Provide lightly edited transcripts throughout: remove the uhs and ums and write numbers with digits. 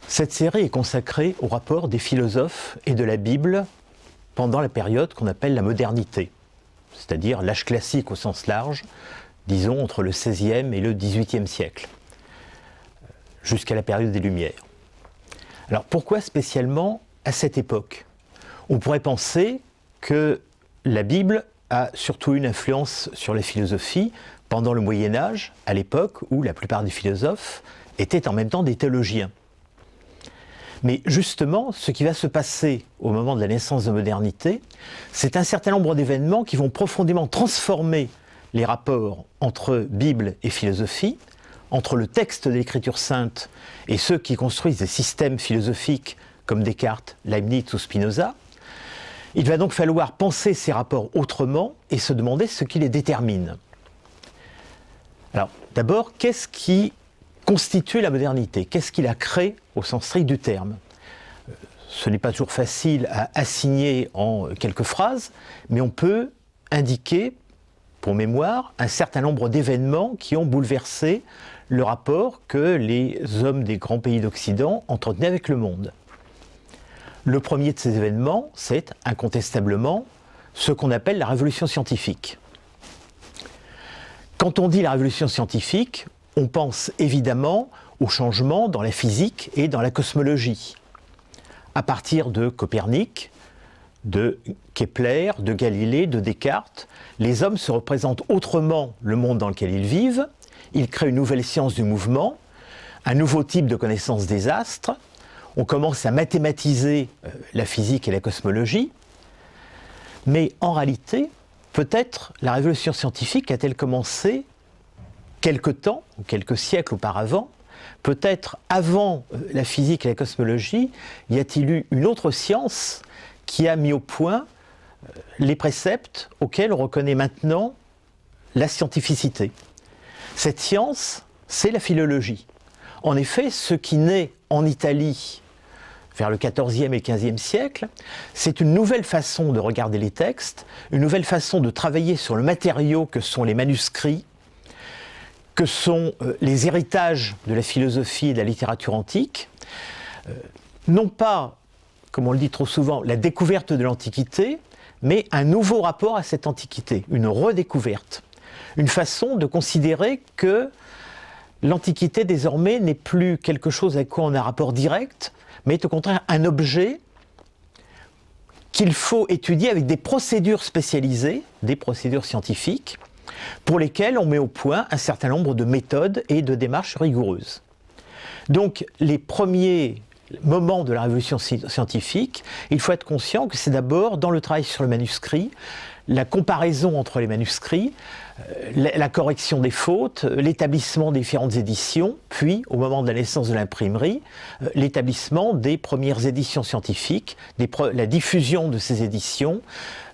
Cette série est consacrée au rapport des philosophes et de la Bible pendant la période qu'on appelle la modernité, c'est-à-dire l'âge classique au sens large, disons entre le XVIe et le XVIIIe siècle, jusqu'à la période des Lumières. Alors pourquoi spécialement à cette époque? On pourrait penser que la Bible a surtout une influence sur la philosophie pendant le Moyen-Âge, à l'époque où la plupart des philosophes étaient en même temps des théologiens. Mais justement, ce qui va se passer au moment de la naissance de la modernité, c'est un certain nombre d'événements qui vont profondément transformer les rapports entre Bible et philosophie, entre le texte de l'Écriture sainte et ceux qui construisent des systèmes philosophiques comme Descartes, Leibniz ou Spinoza. Il va donc falloir penser ces rapports autrement et se demander ce qui les détermine. Alors, d'abord, qu'est-ce qui constitue la modernité? Qu'est-ce qui la crée au sens strict du terme? Ce n'est pas toujours facile à assigner en quelques phrases, mais on peut indiquer, pour mémoire, un certain nombre d'événements qui ont bouleversé le rapport que les hommes des grands pays d'Occident entretenaient avec le monde. Le premier de ces événements, c'est incontestablement ce qu'on appelle la révolution scientifique. Quand on dit la révolution scientifique, on pense évidemment aux changements dans la physique et dans la cosmologie. À partir de Copernic, de Kepler, de Galilée, de Descartes, les hommes se représentent autrement le monde dans lequel ils vivent, ils créent une nouvelle science du mouvement, un nouveau type de connaissance des astres, on commence à mathématiser la physique et la cosmologie, mais en réalité, peut-être la révolution scientifique a-t-elle commencé quelque temps, ou quelques siècles auparavant, peut-être avant la physique et la cosmologie, y a-t-il eu une autre science qui a mis au point les préceptes auxquels on reconnaît maintenant la scientificité. Cette science, c'est la philologie. En effet, ce qui naît en Italie vers le XIVe et XVe siècle, c'est une nouvelle façon de regarder les textes, une nouvelle façon de travailler sur le matériau que sont les manuscrits, que sont les héritages de la philosophie et de la littérature antique, non pas, comme on le dit trop souvent, la découverte de l'Antiquité, mais un nouveau rapport à cette Antiquité, une redécouverte, une façon de considérer que l'Antiquité désormais n'est plus quelque chose avec quoi on a un rapport direct, mais est au contraire un objet qu'il faut étudier avec des procédures spécialisées, des procédures scientifiques, pour lesquelles on met au point un certain nombre de méthodes et de démarches rigoureuses. Donc, les premiers moments de la révolution scientifique, il faut être conscient que c'est d'abord dans le travail sur le manuscrit, la comparaison entre les manuscrits, la correction des fautes, l'établissement des différentes éditions, puis, au moment de la naissance de l'imprimerie, l'établissement des premières éditions scientifiques, la diffusion de ces éditions,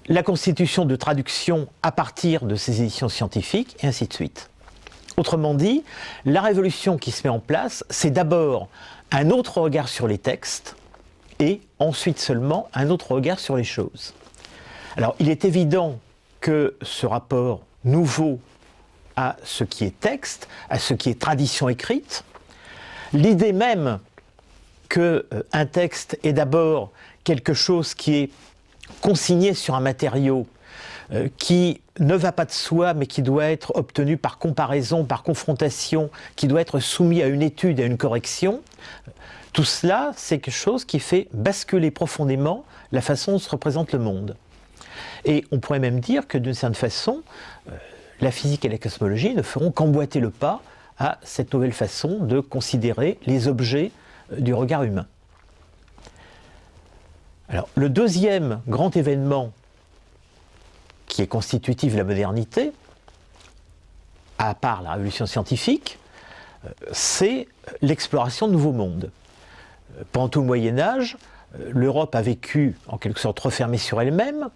la constitution de traductions à partir de ces éditions scientifiques, et ainsi de suite. Autrement dit, la révolution qui se met en place, c'est d'abord un autre regard sur les textes, et ensuite seulement un autre regard sur les choses. Alors, il est évident que ce rapport nouveau à ce qui est texte, à ce qui est tradition écrite, l'idée même qu'un texte est d'abord quelque chose qui est consigné sur un matériau qui ne va pas de soi, mais qui doit être obtenu par comparaison, par confrontation, qui doit être soumis à une étude, à une correction, tout cela, c'est quelque chose qui fait basculer profondément la façon dont se représente le monde. Et on pourrait même dire que d'une certaine façon, la physique et la cosmologie ne feront qu'emboîter le pas à cette nouvelle façon de considérer les objets du regard humain. Alors, le deuxième grand événement qui est constitutif de la modernité, à part la révolution scientifique, c'est l'exploration de nouveaux mondes. Pendant tout le Moyen-Âge, l'Europe a vécu en quelque sorte refermée sur elle-même,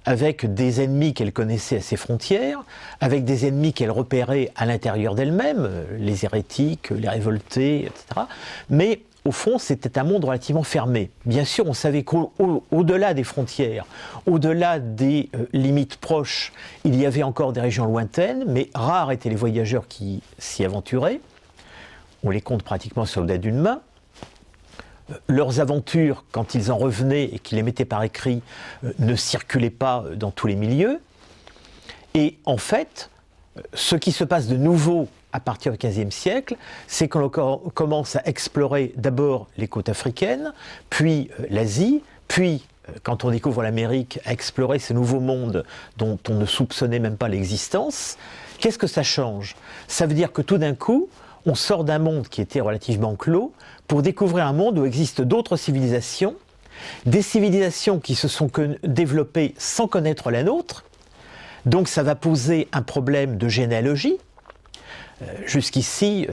avec des ennemis qu'elle connaissait à ses frontières, avec des ennemis qu'elle repérait à l'intérieur d'elle-même, les hérétiques, les révoltés, etc. Mais au fond, c'était un monde relativement fermé. Bien sûr, on savait qu'au-delà des frontières, au-delà des limites proches, il y avait encore des régions lointaines, mais rares étaient les voyageurs qui s'y aventuraient. On les compte pratiquement sur le doigt d'une main. leurs aventures, quand ils en revenaient et qu'ils les mettaient par écrit, ne circulaient pas dans tous les milieux. Et en fait, ce qui se passe de nouveau à partir du XVe siècle, c'est qu'on commence à explorer d'abord les côtes africaines, puis l'Asie, puis, quand on découvre l'Amérique, à explorer ces nouveaux mondes dont on ne soupçonnait même pas l'existence. Qu'est-ce que ça change? Ça veut dire que tout d'un coup, on sort d'un monde qui était relativement clos pour découvrir un monde où existent d'autres civilisations, des civilisations qui se sont développées sans connaître la nôtre. Donc ça va poser un problème de généalogie. Jusqu'ici,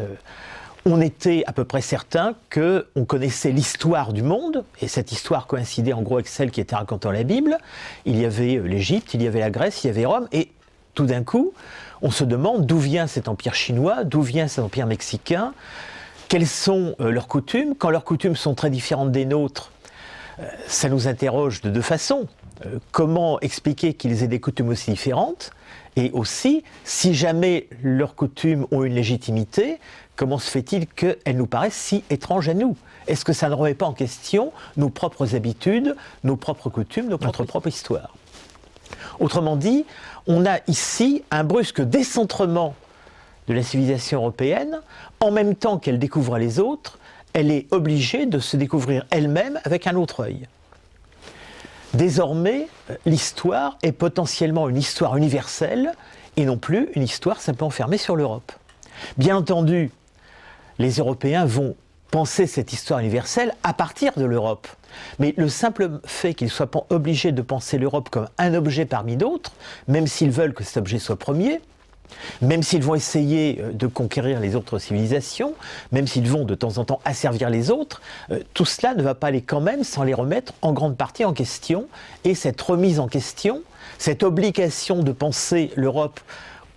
on était à peu près certain qu'on connaissait l'histoire du monde, et cette histoire coïncidait en gros avec celle qui était racontée dans la Bible. Il y avait l'Égypte, il y avait la Grèce, il y avait Rome, et tout d'un coup, on se demande d'où vient cet empire chinois, d'où vient cet empire mexicain, quelles sont leurs coutumes. Quand leurs coutumes sont très différentes des nôtres, ça nous interroge de deux façons. Comment expliquer qu'ils aient des coutumes aussi différentes? Et aussi, si jamais leurs coutumes ont une légitimité, comment se fait-il qu'elles nous paraissent si étranges à nous? Est-ce que ça ne remet pas en question nos propres habitudes, nos propres coutumes, notre propre histoire? Autrement dit, on a ici un brusque décentrement de la civilisation européenne. En même temps qu'elle découvre les autres, elle est obligée de se découvrir elle-même avec un autre œil. Désormais, l'histoire est potentiellement une histoire universelle et non plus une histoire simplement fermée sur l'Europe. Bien entendu, les Européens vont penser cette histoire universelle à partir de l'Europe. Mais le simple fait qu'ils soient obligés de penser l'Europe comme un objet parmi d'autres, même s'ils veulent que cet objet soit premier, même s'ils vont essayer de conquérir les autres civilisations, même s'ils vont de temps en temps asservir les autres, tout cela ne va pas aller quand même sans les remettre en grande partie en question. Et cette remise en question, cette obligation de penser l'Europe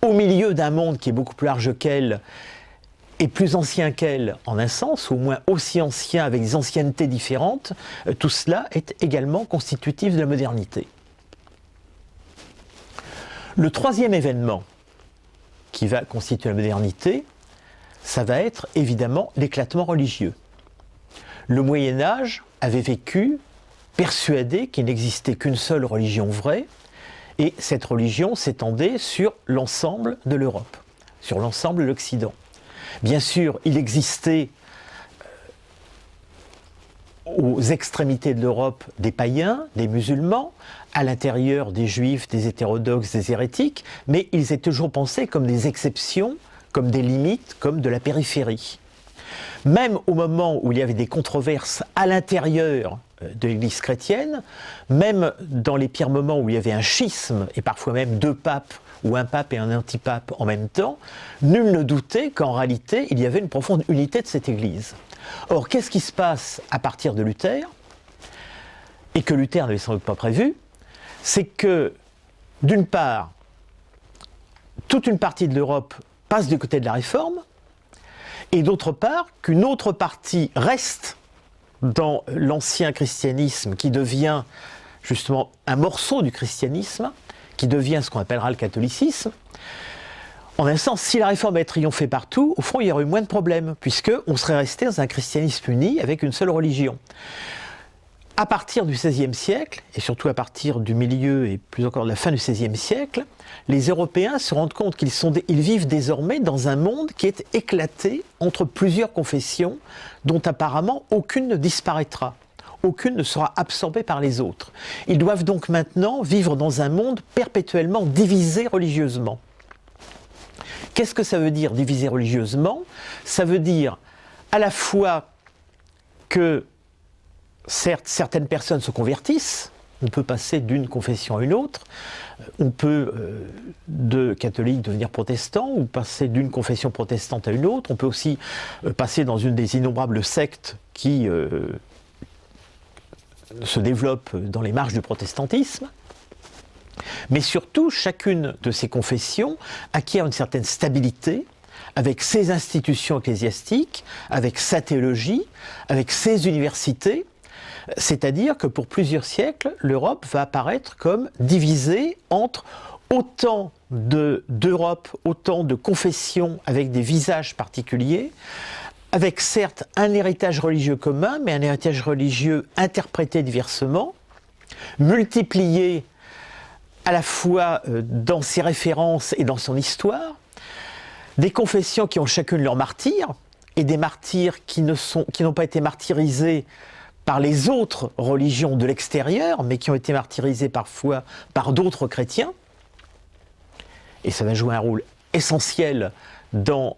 au milieu d'un monde qui est beaucoup plus large qu'elle et plus ancien qu'elle en un sens, ou au moins aussi ancien avec des anciennetés différentes, tout cela est également constitutif de la modernité. Le troisième événement qui va constituer la modernité, ça va être évidemment l'éclatement religieux. Le Moyen-Âge avait vécu persuadé qu'il n'existait qu'une seule religion vraie, et cette religion s'étendait sur l'ensemble de l'Europe, sur l'ensemble de l'Occident. Bien sûr, il existait aux extrémités de l'Europe des païens, des musulmans, à l'intérieur des juifs, des hétérodoxes, des hérétiques, mais ils étaient toujours pensés comme des exceptions, comme des limites, comme de la périphérie. Même au moment où il y avait des controverses à l'intérieur de l'Église chrétienne, même dans les pires moments où il y avait un schisme, et parfois même deux papes, ou un pape et un antipape en même temps, nul ne doutait qu'en réalité il y avait une profonde unité de cette Église. Or, qu'est-ce qui se passe à partir de Luther, et que Luther n'avait sans doute pas prévu? C'est que, d'une part, toute une partie de l'Europe passe du côté de la réforme, et d'autre part, qu'une autre partie reste dans l'ancien christianisme qui devient justement un morceau du christianisme, qui devient ce qu'on appellera le catholicisme. En un sens, si la réforme avait triomphé partout, au fond, il y aurait eu moins de problèmes, puisqu'on serait resté dans un christianisme uni avec une seule religion. À partir du XVIe siècle, et surtout à partir du milieu et plus encore de la fin du XVIe siècle, les Européens se rendent compte qu'ils vivent désormais dans un monde qui est éclaté entre plusieurs confessions, dont apparemment aucune ne disparaîtra. Aucune ne sera absorbée par les autres. Ils doivent donc maintenant vivre dans un monde perpétuellement divisé religieusement. Qu'est-ce que ça veut dire divisé religieusement? Ça veut dire à la fois que certes, certaines personnes se convertissent, on peut passer d'une confession à une autre, on peut de catholique devenir protestant, ou passer d'une confession protestante à une autre, on peut aussi passer dans une des innombrables sectes qui se développe dans les marges du protestantisme, mais surtout chacune de ces confessions acquiert une certaine stabilité avec ses institutions ecclésiastiques, avec sa théologie, avec ses universités, c'est-à-dire que pour plusieurs siècles, l'Europe va apparaître comme divisée entre autant d'Europe, autant de confessions avec des visages particuliers, avec certes un héritage religieux commun, mais un héritage religieux interprété diversement, multiplié à la fois dans ses références et dans son histoire, des confessions qui ont chacune leur martyr, et des martyrs qui n'ont pas été martyrisés par les autres religions de l'extérieur, mais qui ont été martyrisés parfois par d'autres chrétiens. Et ça va jouer un rôle essentiel dans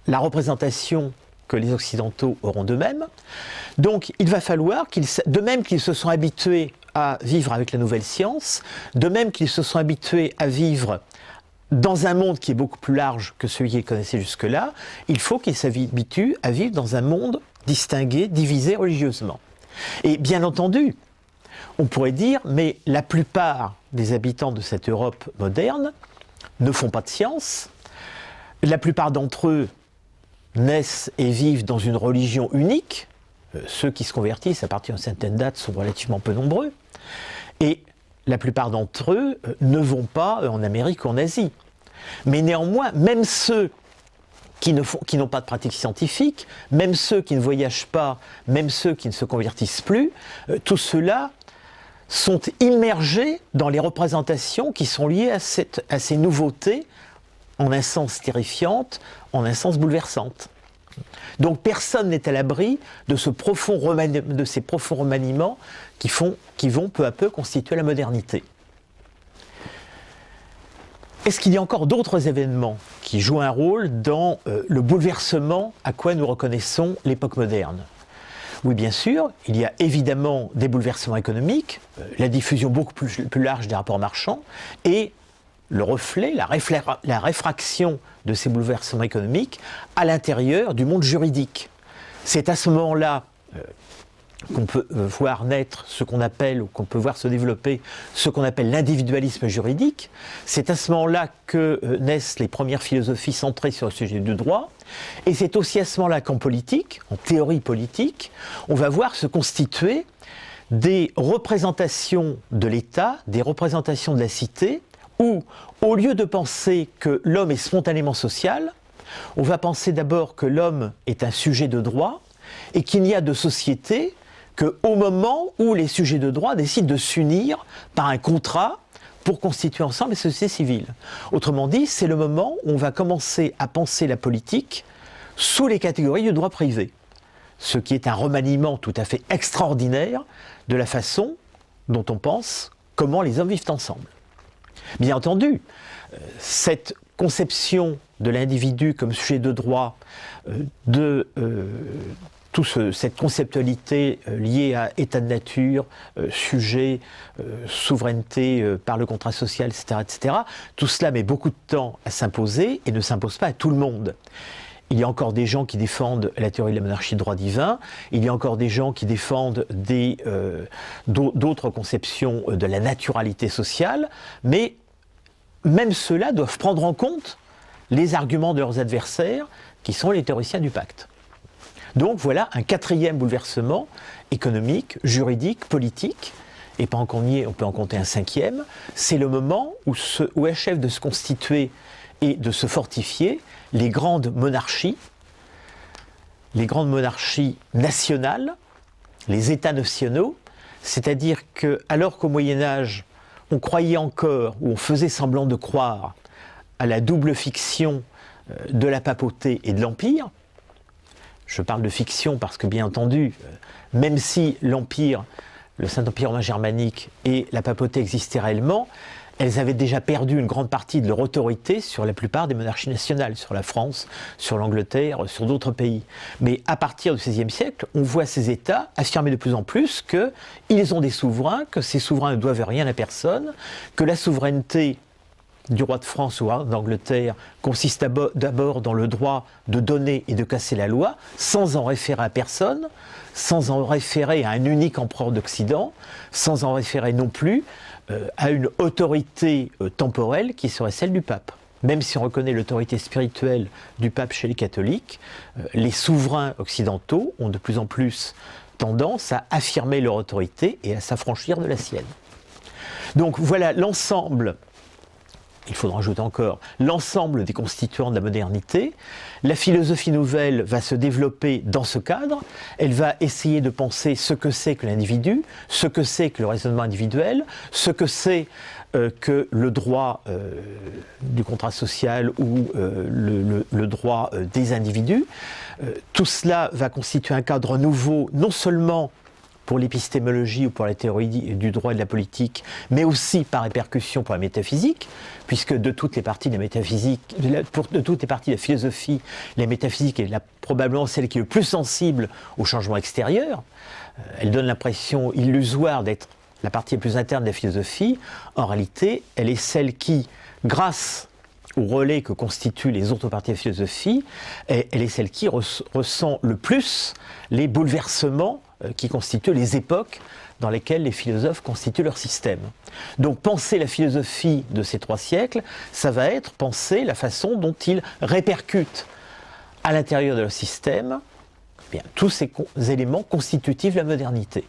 la représentation que les Occidentaux auront d'eux-mêmes. Donc il va falloir de même qu'ils se sont habitués à vivre avec la nouvelle science, de même qu'ils se sont habitués à vivre dans un monde qui est beaucoup plus large que celui qu'ils connaissaient jusque-là, il faut qu'ils s'habituent à vivre dans un monde distingué, divisé religieusement. Et bien entendu, on pourrait dire, mais la plupart des habitants de cette Europe moderne ne font pas de science, la plupart d'entre eux naissent et vivent dans une religion unique, ceux qui se convertissent à partir d'une certaine date sont relativement peu nombreux, et la plupart d'entre eux ne vont pas en Amérique ou en Asie. Mais néanmoins, même ceux qui n'ont pas de pratique scientifique, même ceux qui ne voyagent pas, même ceux qui ne se convertissent plus, tout cela sont immergés dans les représentations qui sont liées à ces nouveautés, en un sens terrifiantes, en un sens bouleversantes. Donc personne n'est à l'abri de ces profonds remaniements qui vont peu à peu constituer la modernité. Est-ce qu'il y a encore d'autres événements qui jouent un rôle dans le bouleversement à quoi nous reconnaissons l'époque moderne ? Oui, bien sûr, il y a évidemment des bouleversements économiques, la diffusion beaucoup plus large des rapports marchands et le reflet, la réfraction de ces bouleversements économiques à l'intérieur du monde juridique. C'est à ce moment-là qu'on peut voir naître ce qu'on appelle, ou qu'on peut voir se développer, ce qu'on appelle l'individualisme juridique. C'est à ce moment-là que naissent les premières philosophies centrées sur le sujet du droit. Et c'est aussi à ce moment-là qu'en politique, en théorie politique, on va voir se constituer des représentations de l'État, des représentations de la cité, où, au lieu de penser que l'homme est spontanément social, on va penser d'abord que l'homme est un sujet de droit et qu'il n'y a de société qu'au moment où les sujets de droit décident de s'unir par un contrat pour constituer ensemble les sociétés civiles. Autrement dit, c'est le moment où on va commencer à penser la politique sous les catégories du droit privé, ce qui est un remaniement tout à fait extraordinaire de la façon dont on pense comment les hommes vivent ensemble. Bien entendu, cette conception de l'individu comme sujet de droit, cette conceptualité liée à état de nature, sujet, souveraineté par le contrat social, etc., tout cela met beaucoup de temps à s'imposer et ne s'impose pas à tout le monde. Il y a encore des gens qui défendent la théorie de la monarchie de droit divin, il y a encore des gens qui défendent d'autres conceptions de la naturalité sociale, mais même ceux-là doivent prendre en compte les arguments de leurs adversaires, qui sont les théoriciens du pacte. Donc voilà un quatrième bouleversement économique, juridique, politique, et pendant qu'on y est, on peut en compter un cinquième. C'est le moment où achèvent de se constituer et de se fortifier les grandes monarchies nationales, les États nationaux, c'est-à-dire que, alors qu'au Moyen-Âge, on croyait encore, ou on faisait semblant de croire, à la double fiction de la papauté et de l'Empire. Je parle de fiction parce que, bien entendu, même si l'Empire, le Saint-Empire romain germanique et la papauté existaient réellement, elles avaient déjà perdu une grande partie de leur autorité sur la plupart des monarchies nationales, sur la France, sur l'Angleterre, sur d'autres pays. Mais à partir du XVIe siècle, on voit ces États affirmer de plus en plus qu'ils ont des souverains, que ces souverains ne doivent rien à personne, que la souveraineté du roi de France ou d'Angleterre consiste d'abord dans le droit de donner et de casser la loi, sans en référer à personne, sans en référer à un unique empereur d'Occident, sans en référer non plus à une autorité temporelle qui serait celle du pape. Même si on reconnaît l'autorité spirituelle du pape chez les catholiques, les souverains occidentaux ont de plus en plus tendance à affirmer leur autorité et à s'affranchir de la sienne. Donc voilà l'ensemble il faudra ajouter encore l'ensemble des constituants de la modernité. La philosophie nouvelle va se développer dans ce cadre. Elle va essayer de penser ce que c'est que l'individu, ce que c'est que le raisonnement individuel, ce que c'est que le droit du contrat social ou le droit des individus. Tout cela va constituer un cadre nouveau, non seulement pour l'épistémologie ou pour la théorie du droit et de la politique, mais aussi par répercussion pour la métaphysique, puisque de toutes les parties de la métaphysique, de toutes les parties de la philosophie, la métaphysique est probablement celle qui est le plus sensible au changement extérieur. Elle donne l'impression illusoire d'être la partie la plus interne de la philosophie. En réalité, elle est celle qui, grâce au relais que constituent les autres parties de la philosophie, elle est celle qui ressent le plus les bouleversements qui constituent les époques dans lesquelles les philosophes constituent leur système. Donc penser la philosophie de ces 3 siècles, ça va être penser la façon dont ils répercutent à l'intérieur de leur système tous ces éléments constitutifs de la modernité.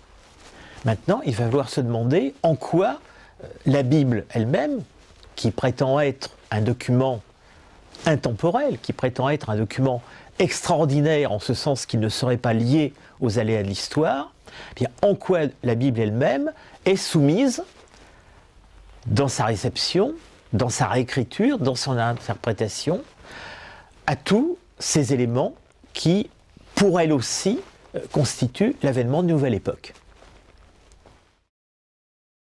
Maintenant, il va falloir se demander en quoi la Bible elle-même, qui prétend être un document intemporel, qui prétend être un document extraordinaire en ce sens qu'il ne serait pas lié aux aléas de l'histoire, en quoi la Bible elle-même est soumise, dans sa réception, dans sa réécriture, dans son interprétation, à tous ces éléments qui, pour elle aussi, constituent l'avènement d'une nouvelle époque.